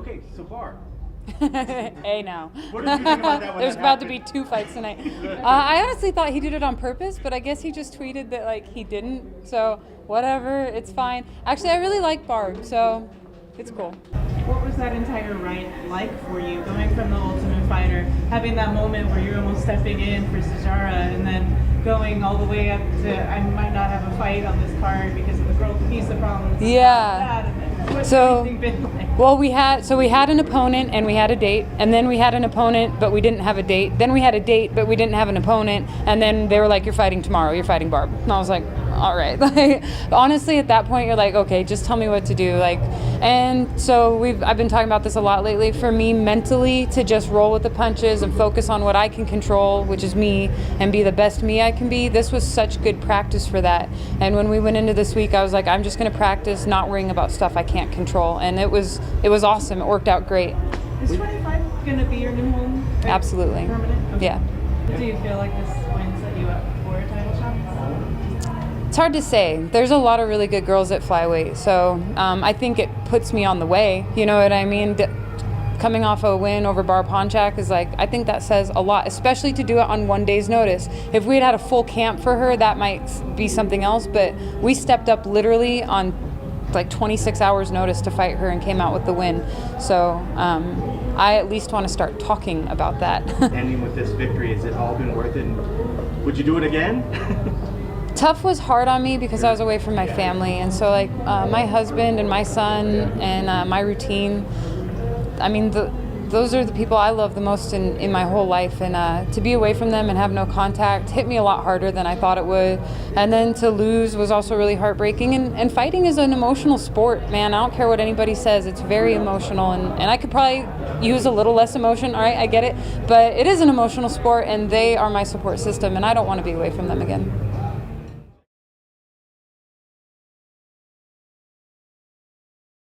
Okay, so Barb. Hey now. What did you think about that when There's that about to happened? be 2 fights tonight. I honestly thought he did it on purpose, but I guess he just tweeted that like he didn't. So whatever, it's fine. Actually, I really like Barb, so it's cool. What was that entire ride like for you, going from the Ultimate Fighter, having that moment where you're almost stepping in for Sajara, and then going all the way up to I might not have a fight on this card because of the girl visa problems? Yeah. What's So- everything been like? Well, we had an opponent and we had a date, and then we had an opponent but we didn't have a date. Then we had a date but we didn't have an opponent, and then they were like, "You're fighting tomorrow. You're fighting Barb." And I was like, "All right." Like, honestly, at that point, you're like, "Okay, just tell me what to do." Like, and so I've been talking about this a lot lately. For me, mentally, to just roll with the punches and focus on what I can control, which is me, and be the best me I can be. This was such good practice for that. And when we went into this week, I was like, I'm just going to practice not worrying about stuff I can't control, and it was awesome. It worked out great. Is 25 going to be your new home? Absolutely. Permanent? Okay. Yeah. Do you feel like this win set you up for a title shot? It's hard to say. There's a lot of really good girls at flyweight, so I think it puts me on the way. You know what I mean? Coming off a win over Barb Honchak is like, I think that says a lot, especially to do it on 1 day's notice. If we had a full camp for her, that might be something else, but we stepped up literally on like 26 hours notice to fight her and came out with the win. So I at least want to start talking about that. Ending with this victory, has it all been worth it? And would you do it again? Tough was hard on me because I was away from my family, and so like my husband and my son and my routine. I mean, those are the people I love the most in my whole life, and to be away from them and have no contact hit me a lot harder than I thought it would. And then to lose was also really heartbreaking, and fighting is an emotional sport, man. I don't care what anybody says, it's very emotional, and I could probably use a little less emotion, all right, I get it, but it is an emotional sport, and they are my support system, and I don't want to be away from them again.